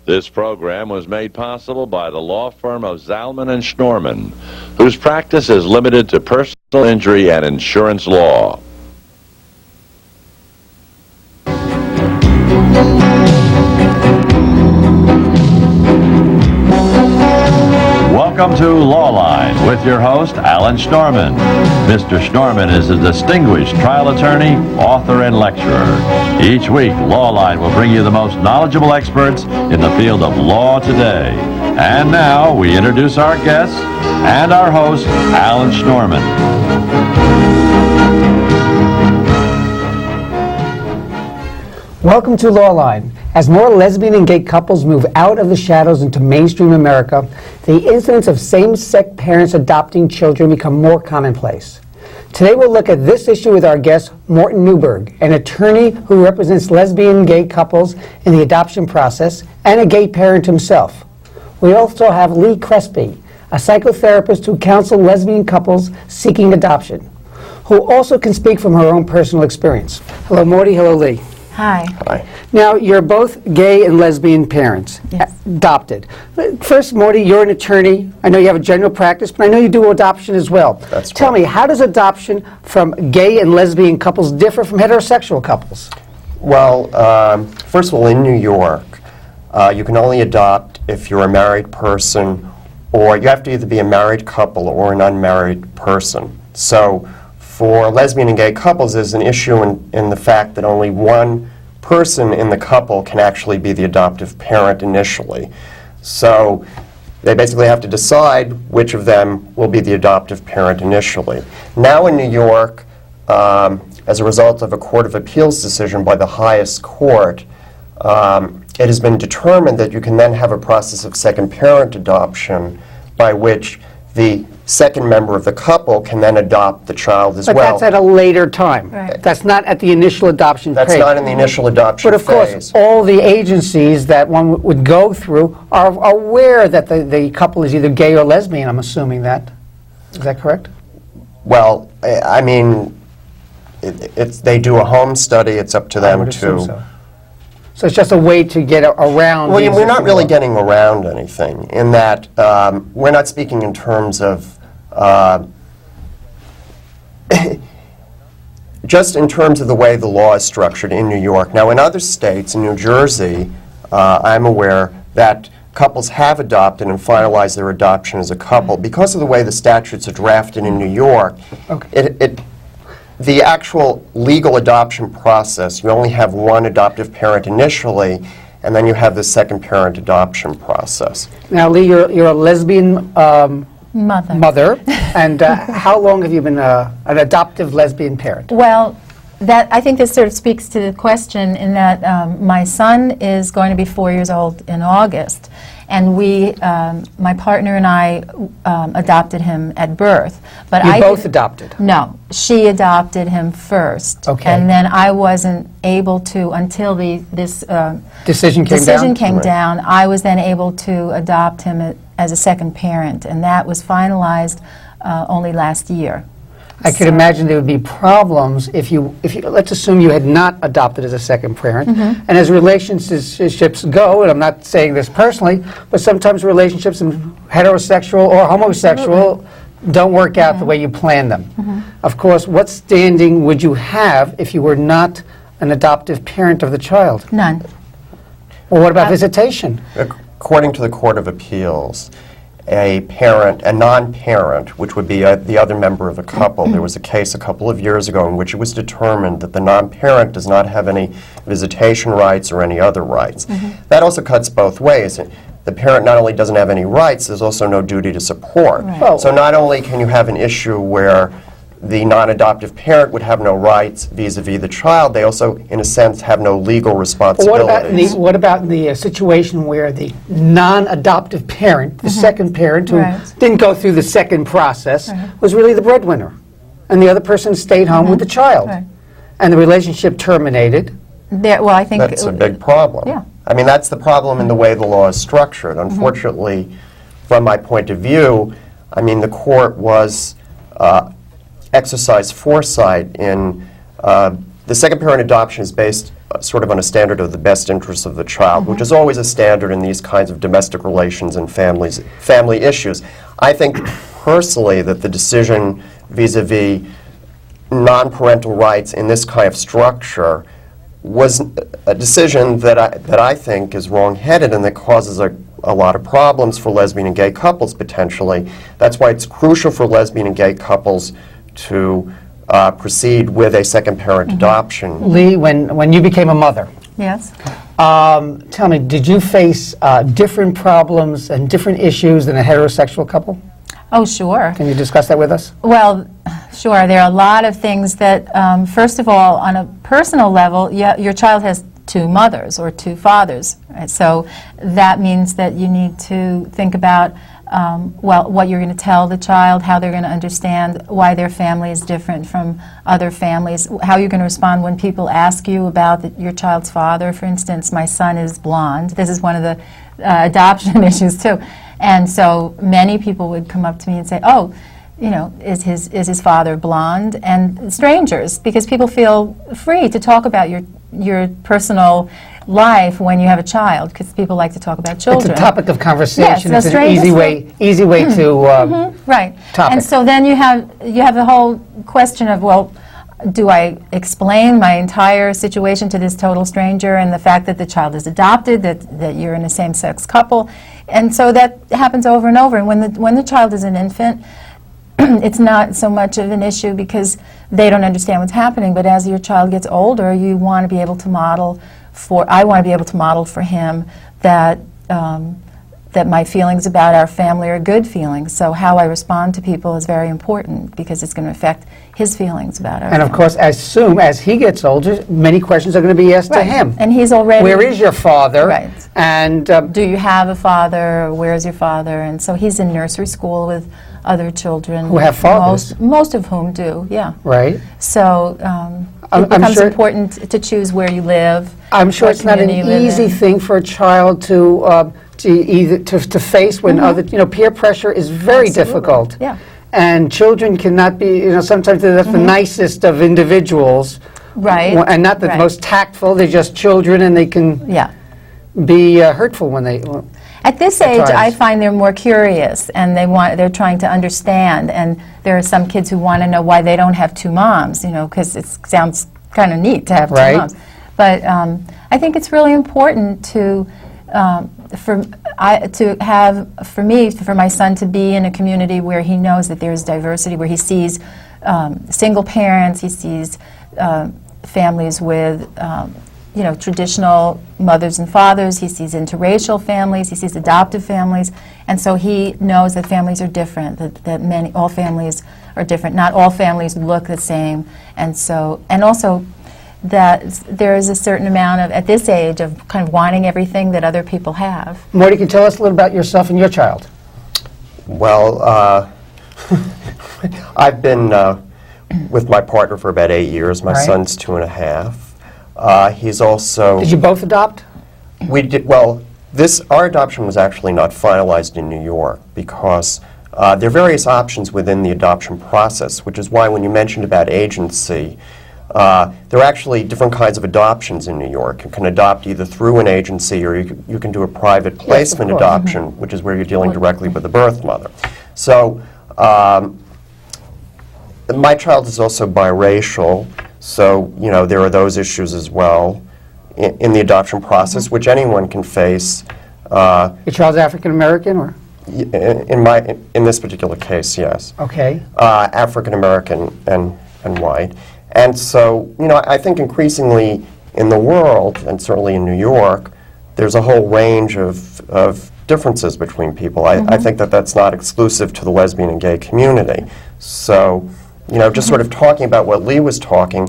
This program was made possible by the law firm of Zalman and Schnorman, whose practice is limited to personal injury and insurance law. Welcome to Lawline with your host, Alan Schnorman. Mr. Schnorman is a distinguished trial attorney, author, and lecturer. Each week, Lawline will bring you the most knowledgeable experts in the field of law today. And now, we introduce our guests and our host, Alan Schnorman. Welcome to Lawline. As more lesbian and gay couples move out of the shadows into mainstream America, the incidence of same-sex parents adopting children become more commonplace. Today we'll look at this issue with our guest, Morton Newberg, an attorney who represents lesbian and gay couples in the adoption process and a gay parent himself. We also have Lee Crespi, a psychotherapist who counsels lesbian couples seeking adoption, who also can speak from her own personal experience. Hello, Morty. Hello, Lee. Hi. Hi. Now, you're both gay and lesbian parents, Yes. adopted. First, Morty, you're an attorney. I know you have a general practice, but I know you do adoption as well. That's Tell right. me, how does adoption from gay and lesbian couples differ from heterosexual couples? Well, first of all, in New York, you can only adopt if you're a married person, or you have to either be a married couple or an unmarried person. So for lesbian and gay couples, there's an issue in the fact that only one person in the couple can actually be the adoptive parent initially. So they basically have to decide which of them will be the adoptive parent initially. Now in New York, as a result of a Court of Appeals decision by the highest court, it has been determined that you can then have a process of second parent adoption by which the second member of the couple can then adopt the child as But well. that's at a later time. Right. That's not at the initial adoption That's phase. not in the initial adoption But of course, phase. all the agencies that one would go through are aware that the couple is either gay or lesbian, I'm assuming that. Is that correct? Well, I mean, they do a home study. It's up to I them would assume to. so. So it's just a way to get around. Well, the we're not existing really law. getting around anything in that we're not speaking in terms of just in terms of the way the law is structured in New York. Now, in other states, in New Jersey, I'm aware that couples have adopted and finalized their adoption as a couple. Because of the way the statutes are drafted in New York, the actual legal adoption process, you only have one adoptive parent initially, and then you have the second parent adoption process. Now, Lee, you're a lesbian mother, and how long have you been an adoptive lesbian parent? Well, I think this sort of speaks to the question in that my son is going to be 4 years old in August, and my partner and I adopted him at birth. But You both adopted? No, she adopted him first. Okay. And then I wasn't able to, until this Decision came decision down? came Right. down, I was then able to adopt him as a second parent, and that was finalized only last year. I could imagine there would be problems if you, let's assume you had not adopted as a second parent, and as relationships go, and I'm not saying this personally, but sometimes relationships, heterosexual or homosexual, don't work out the way you planned them. Of course, what standing would you have if you were not an adoptive parent of the child? None. Well, what about visitation? According to the Court of Appeals, a non-parent, which would be the other member of a couple, there was a case a couple of years ago in which it was determined that the non-parent does not have any visitation rights or any other rights. That also cuts both ways. The parent not only doesn't have any rights, there's also no duty to support. Right. Oh. So not only can you have an issue where the non-adoptive parent would have no rights vis-a-vis the child, they also, in a sense, have no legal But responsibilities. what about in the situation where the non-adoptive parent, the second parent who Right. didn't go through the second process, was really the breadwinner, and the other person stayed home with the child, Right. and the relationship terminated? Well, I think That's a big problem. Yeah. I mean, that's the problem in the way the law is structured. Unfortunately, from my point of view, I mean, the court was exercised foresight in the second parent adoption is based sort of on a standard of the best interests of the child, which is always a standard in these kinds of domestic relations and family issues. I think personally that the decision vis-a-vis non-parental rights in this kind of structure was a decision that I think is wrong-headed and that causes a lot of problems for lesbian and gay couples potentially. That's why it's crucial for lesbian and gay couples to proceed with a second parent adoption. Lee, when you became a mother, Yes. tell me, did you face different problems and different issues than a heterosexual couple? Oh, sure. Can you discuss that with us? Well, sure. There are a lot of things that, first of all, on a personal level, your child has two mothers or two fathers. Right? So that means that you need to think about, well, what you're going to tell the child, how they're going to understand why their family is different from other families, how you're going to respond when people ask you about your child's father. For instance, my son is blonde. This is one of the adoption issues, too. And so many people would come up to me and say, oh, you know, is his father blonde? And strangers, because people feel free to talk about your personal life when you have a child, because people like to talk about children. It's a topic of conversation. Yes, it's an easy way to right. topic. And so then you have the whole question of, well, do I explain my entire situation to this total stranger and the fact that the child is adopted, that you're in a same-sex couple? And so that happens over and over. And when the child is an infant, it's not so much of an issue because they don't understand what's happening. But as your child gets older, you want to be able to model I want to be able to model for him that that my feelings about our family are good feelings. So how I respond to people is very important because it's going to affect his feelings about our And of family. course, as soon as he gets older, many questions are going to be asked to Right. him. And he's already... Where is your father? Right. And Do you have a father? Or where is your father? And so he's in nursery school with other children. Who have fathers. Most of whom do, yeah. right. So I'm it becomes sure- important to choose where you live. I'm sure what it's not an community you live easy in. thing for a child to face when other, peer pressure is very Absolutely. difficult. Yeah. And children cannot be, sometimes they're the nicest of individuals. Right. And not the right. most tactful, they're just children and they can Yeah. be hurtful when they, At this At age, I times. find they're more curious and they're trying to understand. And there are some kids who want to know why they don't have two moms, because it sounds kind of neat to have Right. two moms. But I think it's really important for my son to be in a community where he knows that there's diversity, where he sees single parents, he sees families with traditional mothers and fathers, he sees interracial families, he sees adoptive families, and so he knows that families are different, that all families are different. Not all families look the same, and also that there is a certain amount of, at this age, of kind of wanting everything that other people have. Morty, can you tell us a little about yourself and your child? Well, I've been with my partner for about 8 years. My Right. son's 2.5. He's also... Did you both adopt? We did, well, our adoption was actually not finalized in New York because there are various options within the adoption process, which is why when you mentioned about agency, there are actually different kinds of adoptions in New York. You can adopt either through an agency or you can do a private placement course. adoption, which is where you're dealing directly with the birth mother. So my child is also biracial, so there are those issues as well in the adoption process, which anyone can face. Your child's African American or? In this particular case, yes. Okay. African American and white. And so, I think increasingly in the world, and certainly in New York, there's a whole range of differences between people. I think that that's not exclusive to the lesbian and gay community. So, just sort of talking about what Lee was talking,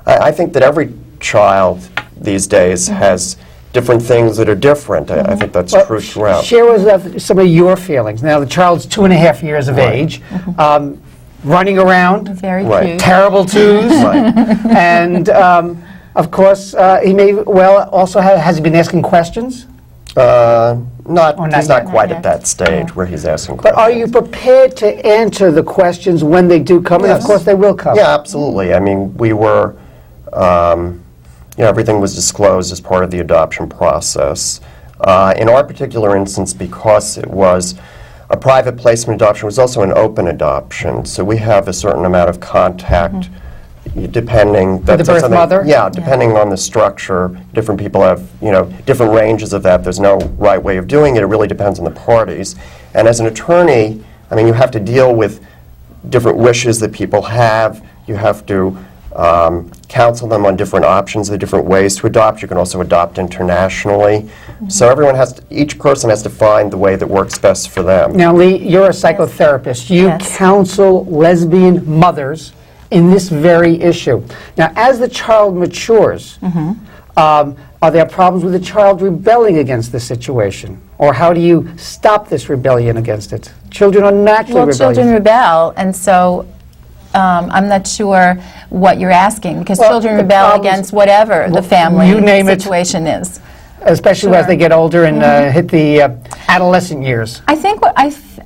I think that every child these days has different things that are different. I think that's true throughout. Share with us some of your feelings. Now, the child's 2.5 years of Right. age, running around, Very Right. cute. terrible twos, Right. and of course, he may also has he been asking questions? Not not he's yet. not quite Not at yet. that stage where he's asking But questions. are you prepared to answer the questions when they do come? And of Yes. course, they will come. Yeah, absolutely. I mean, we were Everything was disclosed as part of the adoption process. In our particular instance, because it was a private placement adoption, it was also an open adoption. So we have a certain amount of contact, depending. With the birth mother? Yeah, depending on the structure. Different people have, different ranges of that. There's no right way of doing it. It really depends on the parties. And as an attorney, you have to deal with different wishes that people have. You have to counsel them on different options, the different ways to adopt. You can also adopt internationally. So each person has to find the way that works best for them. Now, Lee, you're a psychotherapist. You Yes. counsel lesbian mothers in this very issue. Now, as the child matures, are there problems with the child rebelling against the situation? Or how do you stop this rebellion against it? Children are naturally rebellious. Children rebel, and so I'm not sure what you're asking, because Well, children the rebel problems- against whatever the family you name it. situation is. Especially as Sure. they get older and hit the adolescent years. I think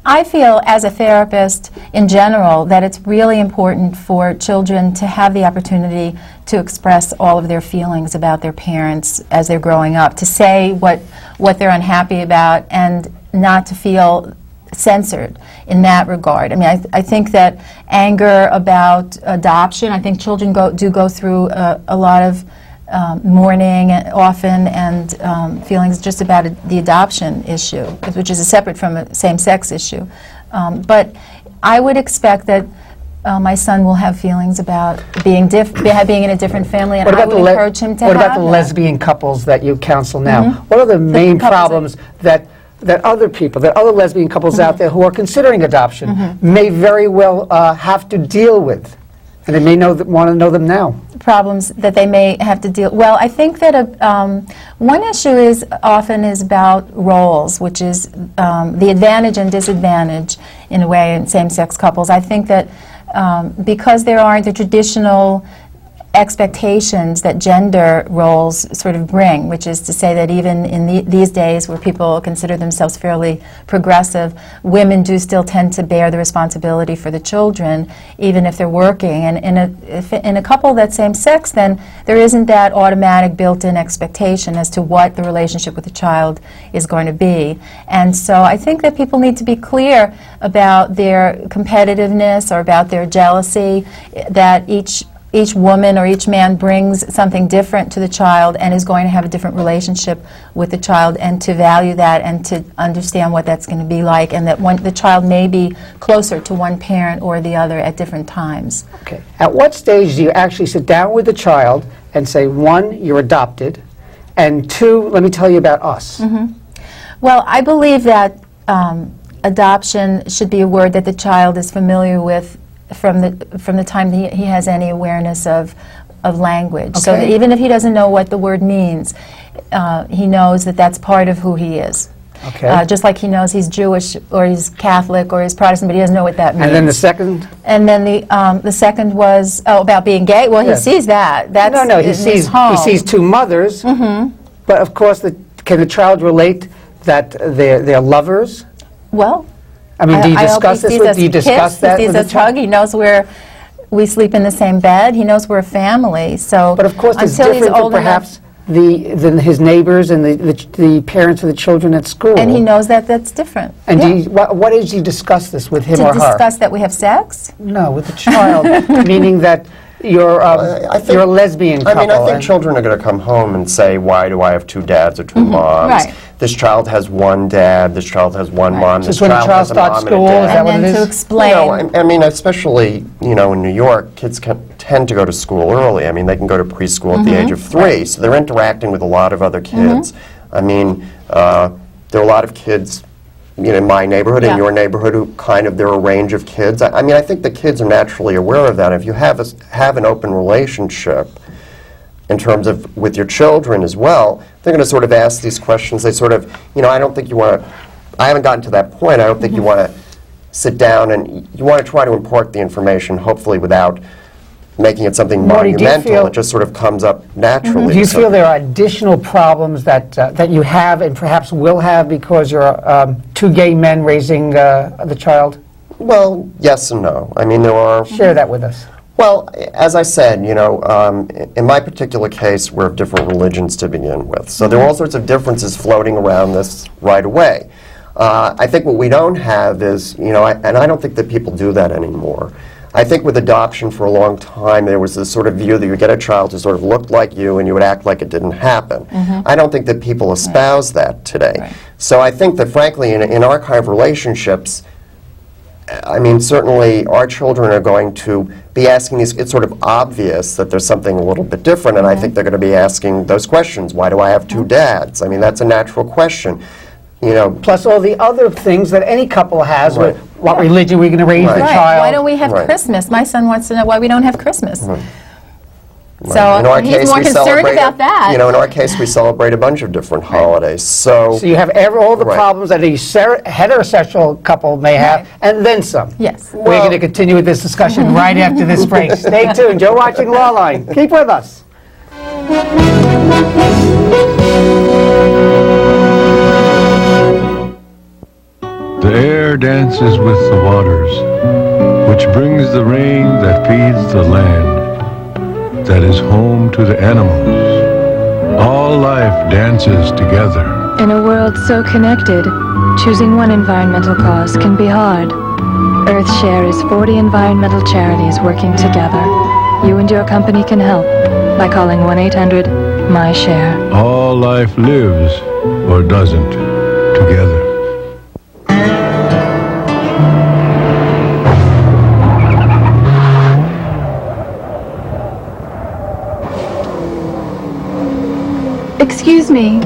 I feel as a therapist in general that it's really important for children to have the opportunity to express all of their feelings about their parents as they're growing up, to say what they're unhappy about and not to feel censored in that regard. I think that anger about adoption, I think children do go through a lot of mourning often and feelings just about the adoption issue, which is separate from a same-sex issue. But I would expect that my son will have feelings about being in a different family, and I would encourage him to have What about the that. lesbian couples that you counsel now? What are the main couples problems that other lesbian couples out there who are considering adoption may very well have to deal with? And they may want to know them now. Problems that they may have to deal. Well, I think that one issue often is about roles, which is the advantage and disadvantage in a way in same-sex couples. I think that because there aren't the traditional expectations that gender roles sort of bring, which is to say that even in these days where people consider themselves fairly progressive, women do still tend to bear the responsibility for the children, even if they're working. And in a couple that's same-sex, then there isn't that automatic built-in expectation as to what the relationship with the child is going to be. And so I think that people need to be clear about their competitiveness or about their jealousy, that each woman or each man brings something different to the child and is going to have a different relationship with the child, and to value that and to understand what that's going to be like, and that the child may be closer to one parent or the other at different times. Okay. At what stage do you actually sit down with the child and say, one, you're adopted, and two, let me tell you about us? Well, I believe that adoption should be a word that the child is familiar with from the time he has any awareness of language. So that even if he doesn't know what the word means, he knows that that's part of who he is. Okay. Just like he knows he's Jewish or he's Catholic or he's Protestant, but he doesn't know what that means. And then the second? And then the second was about being gay. Well, Yes. he sees that. That's No, in he his home. sees two mothers, but of course, can the child relate that they're lovers? Well, I mean, do you I hope discuss he this sees with? us Do you discuss kiss, that he with sees the us hug. child? He knows we sleep in the same bed. He knows we're a family. So But of course, it's until he's different old than perhaps than his neighbors and the parents of the children at school. and he knows that that's different. And Yeah. do you, what age do you discuss this with him To or her? discuss that we have sex? No, with the child, meaning that you're you're a lesbian couple. I think and- children are going to come home and say, why do I have two dads or two moms? Right. This child has one dad, this child has one mom, So this it's when the child child has a starts mom and school, a is dad. that what And it then to is? explain. I mean, especially, in New York, kids tend to go to school early. I mean, they can go to preschool at the age of 3, so they're interacting with a lot of other kids. I mean, there are a lot of kids, in my neighborhood, in Yeah. your neighborhood, who there are a range of kids. I mean, I think the kids are naturally aware of that. If you have an open relationship, in terms of with your children as well, they're going to sort of ask these questions. They sort of, I don't think you want to, I haven't gotten to that point. I don't think you want to sit down and you want to try to impart the information, hopefully without making it something Marty, do you monumental. feel- It just sort of comes up naturally. Do you So- feel there are additional problems that you have and perhaps will have because you're two gay men raising the child? Well, yes and no. I mean, there are. Share that with us. Well, as I said, in my particular case, we're of different religions to begin with. So there are all sorts of differences floating around this right away. I think what we don't have is, and I don't think that people do that anymore. I think with adoption for a long time, there was this sort of view that you would get a child who sort of looked like you and you would act like it didn't happen. I don't think that people espouse that today. Right. So I think that, frankly, in our kind of relationships, I mean, certainly our children are going to be asking these, it's sort of obvious that there's something a little bit different, and I think they're going to be asking those questions. Why do I have two dads? I mean, that's a natural question. Plus all the other things that any couple has, Right. with what religion we're going to raise the Right. child. Why don't we have Right. Christmas? My son wants to know why we don't have Christmas. Right. So In our he's case, more we concerned celebrate, about that. in our case, we celebrate a bunch of different holidays. So So you have all the Right. problems that a heterosexual couple may have, Right. and then some. Yes. We're going to continue with this discussion right after this break. Stay tuned. You're watching Lawline. Keep with us. The air dances with the waters, which brings the rain that feeds the land, that is home to the animals. All life dances together. In a world so connected, choosing one environmental cause can be hard. EarthShare is 40 environmental charities working together. You and your company can help by calling 1-800-MY-SHARE. All life lives, or doesn't, together. Excuse me,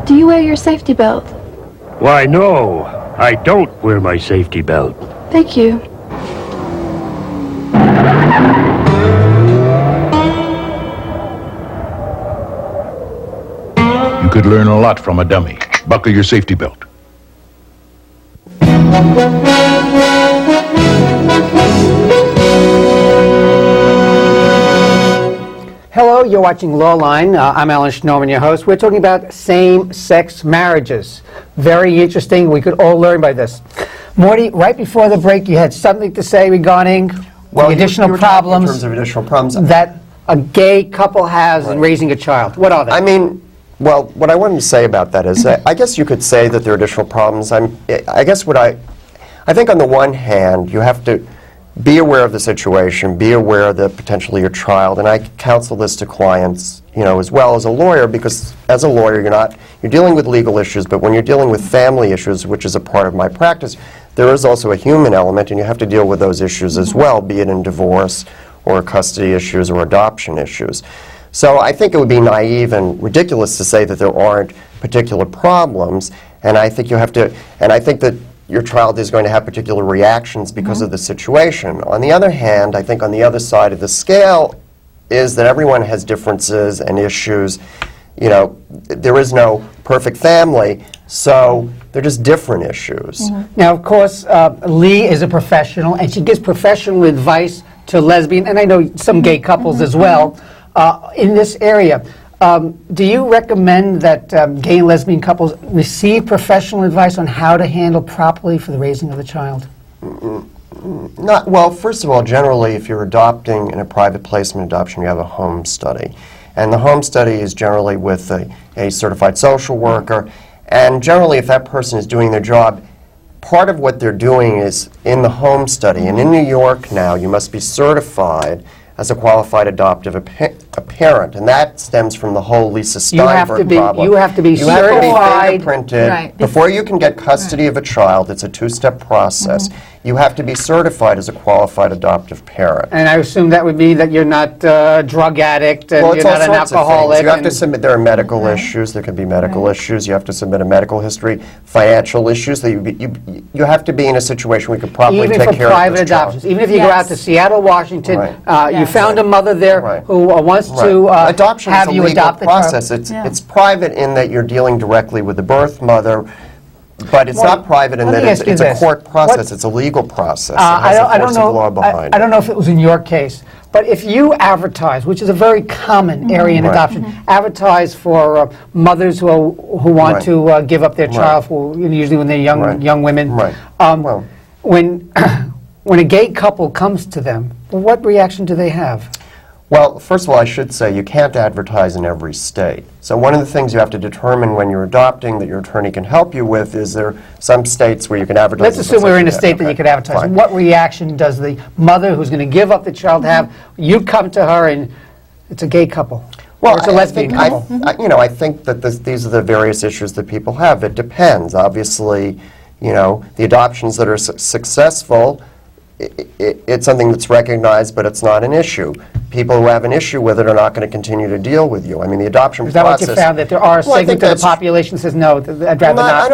do you wear your safety belt? Why, no, I don't wear my safety belt. Thank you. You could learn a lot from a dummy. Buckle your safety belt. Hello, you're watching Lawline. I'm Alan Schnorman, your host. We're talking about same-sex marriages. Very interesting. We could all learn by this. Morty, right before the break, you had something to say regarding the additional you were talking problems in terms of additional problems. that a gay couple has in raising a child. What are they? I mean, well, what I wanted to say about that is, I guess you could say that there are additional problems. I guess I think on the one hand, you have to be aware of the situation, be aware that potentially your child, and I counsel this to clients, as well as a lawyer, because as a lawyer, you're dealing with legal issues, but when you're dealing with family issues, which is a part of my practice, there is also a human element, and you have to deal with those issues as well, be it in divorce or custody issues or adoption issues. So I think it would be naive and ridiculous to say that there aren't particular problems, and I think that your child is going to have particular reactions because of the situation. On the other hand, I think on the other side of the scale is that everyone has differences and issues. There is no perfect family, so they're just different issues. Now, of course, Lee is a professional, and she gives professional advice to lesbian, and I know some gay couples as well, in this area. Do you recommend that gay and lesbian couples receive professional advice on how to handle properly for the raising of the child? Well, first of all, generally, if you're adopting in a private placement adoption, you have a home study. And the home study is generally with a certified social worker. And generally, if that person is doing their job, part of what they're doing is in the home study. And in New York now, you must be certified as a qualified adoptive parent, and that stems from the whole Lisa Steinberg problem. You have to be certified. Fingerprinted. Right. Before you can get custody of a child, it's a two-step process. You have to be certified as a qualified adoptive parent. And I assume that would mean that you're not a drug addict and Well, you're it's all not an sorts of alcoholic. things. You have to and- submit, there are medical issues, there could be medical issues, you have to submit a medical history, financial issues, that you have to be in a situation where you could properly even take for care of private this child. adoptions, even if you go out Yes. to Seattle, Washington, Right. you Yes. found a mother there Right. who wants to Adoption have is a you legal adopt the child. process. Yeah. It's private in that you're dealing directly with the birth mother, but it's Well, not private in let that me it's ask you a this. court process. What- It's a legal process. It I has don't, a I don't force know. of law behind I it. don't know if it was in your case, but if you advertise, which is a very common area in Right. adoption, advertise for mothers who want Right. to give up their child, for usually when they're young Right. young women. Right. When when a gay couple comes to them, what reaction do they have? Well, first of all, I should say you can't advertise in every state. So one of the things you have to determine when you're adopting that your attorney can help you with is there some states where you can advertise. Let's assume we're in a state that you could advertise. Fine. What reaction does the mother who's going to give up the child have? You come to her and it's a gay couple. Well, or it's a lesbian couple. I think that these are the various issues that people have. It depends. Obviously, the adoptions that are successful, it's something that's recognized, but it's not an issue. People who have an issue with it are not going to continue to deal with you. I mean, the adoption Is that process... what you found, that there are a Well, I segment think of the population that says, no, I'd rather No, not?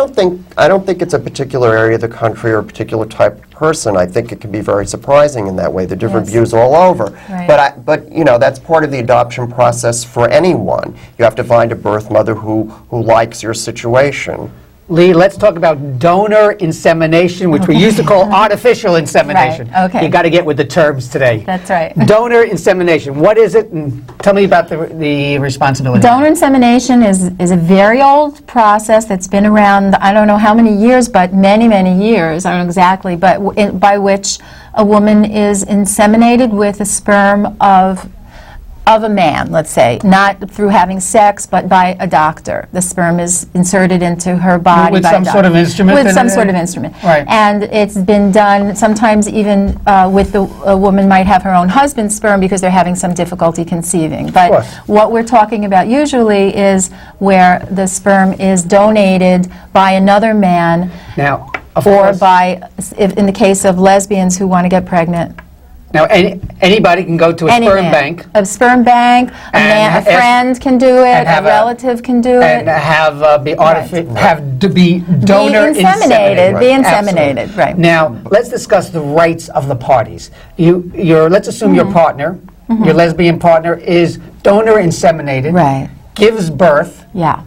I don't think it's a particular area of the country or a particular type of person. I think it can be very surprising in that way. There are different Yes. views all over. Right. But that's part of the adoption process for anyone. You have to find a birth mother who likes your situation. Lee, let's talk about donor insemination, which we used to call artificial insemination. Right, okay. You got to get with the terms today. That's right. Donor insemination, what is it? And tell me about the responsibility. Donor insemination is a very old process that's been around, I don't know how many years, but many, many years, I don't know exactly, but by which a woman is inseminated with a sperm of a man, let's say, not through having sex, but by a doctor. The sperm is inserted into her body With by a some doctor. sort of instrument? With some sort of instrument. Right. And it's been done sometimes even with a woman might have her own husband's sperm because they're having some difficulty conceiving. But course. what we're talking about usually is where the sperm is donated by another man, Now, of or course, by, in the case of lesbians who want to get pregnant. now anybody can go to a Any sperm man. bank A sperm bank, a ask- friend can do it, and a have relative can do and it. have be donor Be inseminated, be Absolutely. inseminated, right. Now, let's discuss the rights of the parties. Let's assume Mm-hmm. your partner, your lesbian partner, is donor inseminated, Right. gives birth, Yeah.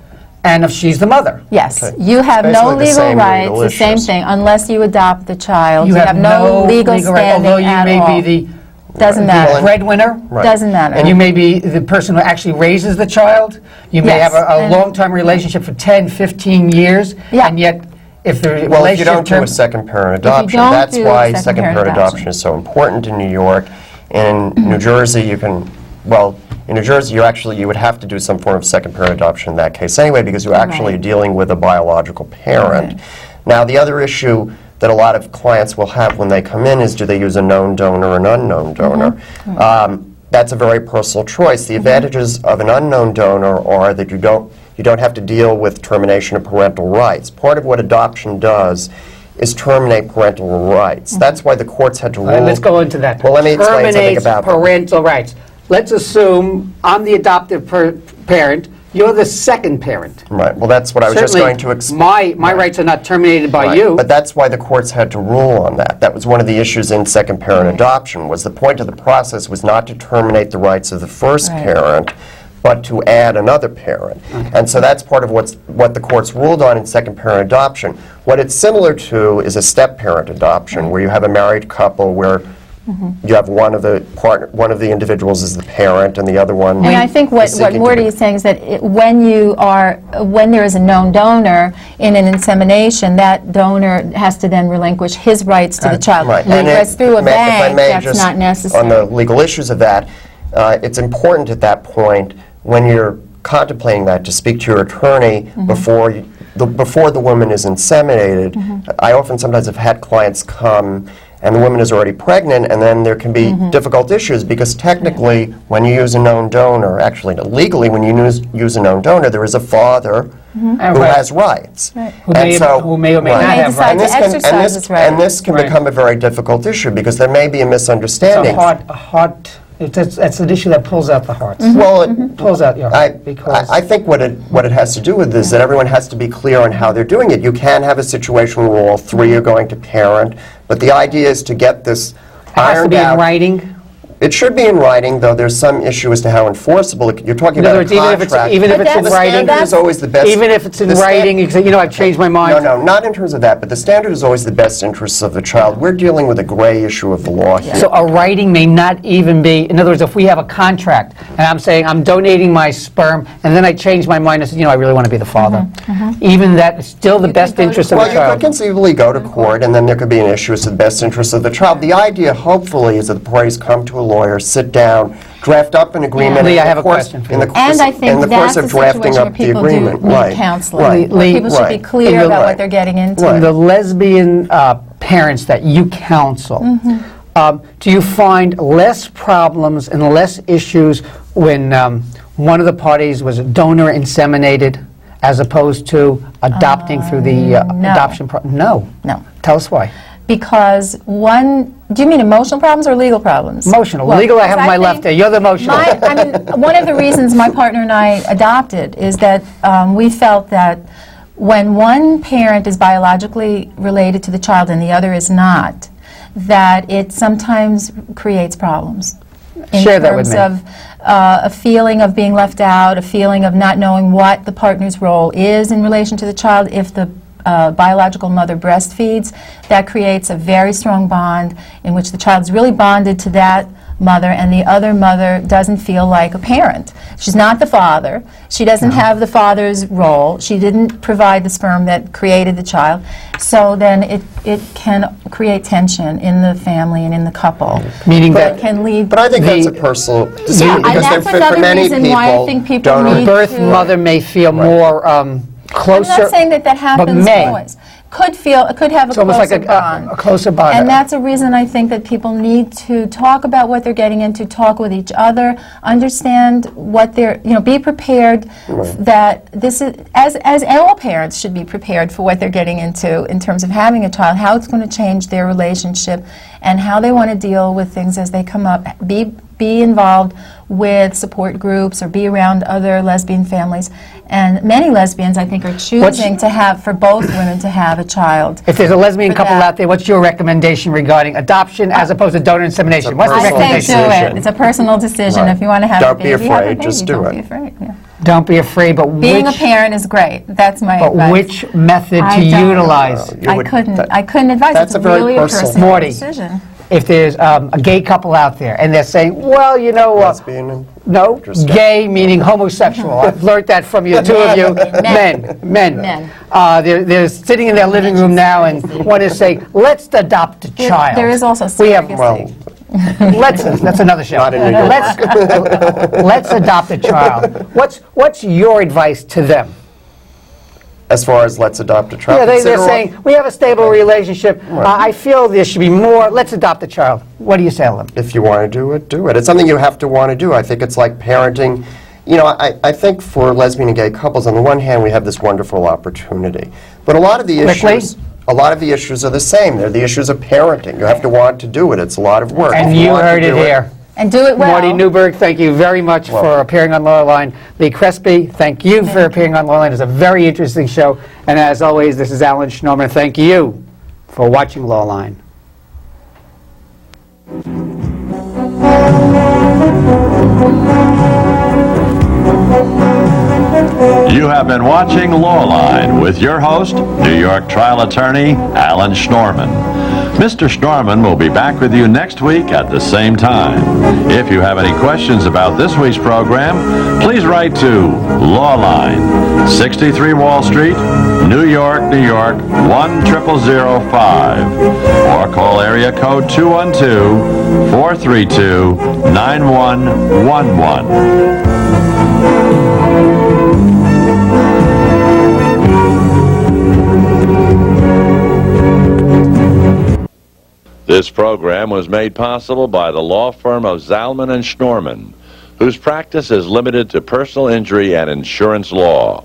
and if she's the mother. Yes, Okay. you have It's no basically the legal same rights, legal the same issues. thing, unless you adopt the child. You have no legal right, standing although you at may all. be the Doesn't matter. breadwinner. Right. Doesn't matter. And you may be the person who actually raises the child. You may Yes, have a and- long-term relationship for 10, 15 years. Yeah. And yet, if the Well, if you relationship don't do a term- second parent you adoption, don't that's do why second second parent parent adoption. adoption is so important in New York. In New Jersey, in New Jersey, you would have to do some form of second parent adoption in that case anyway, because you're actually Right. dealing with a biological parent. Right. Now, the other issue that a lot of clients will have when they come in is, do they use a known donor or an unknown donor? That's a very personal choice. The advantages of an unknown donor are that you don't have to deal with termination of parental rights. Part of what adoption does is terminate parental rights. That's why the courts had to rule. All right, let's go into that. Well, let me explain something Terminates about that. parental rights. Let's assume I'm the adoptive parent, you're the second parent. Right, well, that's what I was just going to explain. My rights are not terminated by Right, you. but that's why the courts had to rule on that. That was one of the issues in second parent adoption, was the point of the process was not to terminate the rights of the first Right. parent, but to add another parent. And so that's part of what the courts ruled on in second parent adoption. What it's similar to is a step-parent adoption, where you have a married couple where you have one of the individuals is the parent and the other one And I think what is seeking to Morty be- is saying is that when there is a known donor in an insemination, that donor has to then relinquish his rights to the child. Right. And Whereas through a if I bank, may that's just, not necessary. on the legal issues of that, it's important at that point, when you're contemplating that, to speak to your attorney before the woman is inseminated. I often sometimes have had clients come and the woman is already pregnant, and then there can be difficult issues, because technically, when you use a known donor, actually legally, when you use a known donor, there is a father who Right. has rights. Who may or may not May have decide rights. to exercise his rights. And this can Right. become a very difficult issue, because there may be a It's misunderstanding. that's an issue that pulls out the hearts. Well, Pulls out your heart, because... I think what it has to do with is that everyone has to be clear on how they're doing it. You can have a situation where all three are going to parent, but the idea is to get this It has to ironed be in out. writing. It should be in writing, though there's some issue as to how enforceable. You're talking In other about words, a contract. even if But it's in that's- writing, The standard is always the best. even if it's in the writing, you can say, you know, I've changed my mind. No, not in terms of that, but the standard is always the best interests of the child. We're dealing with a gray issue of the law here. So a writing may not even be, in other words, if we have a contract, and I'm saying I'm donating my sperm, and then I change my mind and say, you know, I really want to be the father. Even that is still the best go to interest of Well, the you could child. conceivably go to court, and then there could be an issue as to the best interest of the child. The idea, hopefully, is that the parties come to a lawyer, sit down, draft up an agreement. Lee, in I the have a course- question for in you. the And course- I in think the that's course the of drafting situation where up the people agreement. do need Right. counseling. Right. Lee, People should be right. clear You're about right. what they're getting into. Right. The lesbian parents that you counsel, do you find less problems and less issues when one of the parties was donor inseminated as opposed to adopting through the adoption process? No. No. Tell us why. Because one, do you mean emotional problems or legal problems? Emotional. Well, Legal, I have because on my think left there. You're the emotional. I mean, one of the reasons my partner and I adopted is that we felt that when one parent is biologically related to the child and the other is not, that it sometimes creates problems. Share that with In me. terms of a feeling of being left out, a feeling of not knowing what the partner's role is in relation to the child. If the biological mother breastfeeds, that creates a very strong bond in which the child is really bonded to that mother, and the other mother doesn't feel like a parent. She's not the father. She doesn't have the father's role. She didn't provide the sperm that created the child. So then it can create tension in the family and in the couple. Meaning But it that can lead. But I think that's a The- personal Yeah, decision, and because that's for another many reason people, why I think people donor- need birth to- mother may feel more closer. I'm not saying that happens may. always. Could have a It's almost closer like bond. a closer bond. And that's a reason I think that people need to talk about what they're getting into, talk with each other, understand what they're, be prepared that this is, as all parents should be prepared for what they're getting into in terms of having a child, how it's going to change their relationship, and how they want to deal with things as they come up. Be involved with support groups or be around other lesbian families. And many lesbians, I think, are choosing to have, for both women to have a child. If there's a lesbian for couple that. out there, what's your recommendation regarding adoption as opposed to donor insemination? What's the I say recommendation? do decision. it. It's a personal decision. Right. If you want to have Don't a be baby, have a afraid, baby. just do Don't it. be afraid. Yeah. Don't be afraid, but Being a which, parent is great. That's my but advice. which method I to don't- utilize? You I would- couldn't. that- I couldn't advise. that's It's a very really personal- a personal Morty. decision. If there's a gay couple out there and they're saying, well, Lesbian and- no, Interesting. gay meaning homosexual. I've learned that from you, two of you. Men. Men. They're sitting in their living room now and one is saying, let's adopt a child. There is also We have, surrogacy. that's another show. Not in New York. Let's adopt a child. What's your advice to them? As far as let's adopt a child. Yeah, they're consider all- saying, we have a stable relationship. I feel there should be more. Let's adopt a child. What do you say to them? If you want to do it, do it. It's something you have to want to do. I think it's like parenting. I think for lesbian and gay couples, on the one hand, we have this wonderful opportunity. But a lot of the Quickly? issues are the same. They're the issues of parenting. You have to want to do it. It's a lot of work. And If you want to heard it do here. And do it well. Marty Newberg, thank you very much for appearing on Law Line. Lee Crespi, thank you for appearing on Law Line. It's a very interesting show. And as always, this is Alan Schnorman. Thank you for watching Law Line. You have been watching Lawline with your host, New York trial attorney Alan Schnorman. Mr. Schnorman will be back with you next week at the same time. If you have any questions about this week's program, please write to Lawline, 63 Wall Street, New York, New York, 10005, or call area code 212-432-9111. This program was made possible by the law firm of Zalman and Schnorman, whose practice is limited to personal injury and insurance law.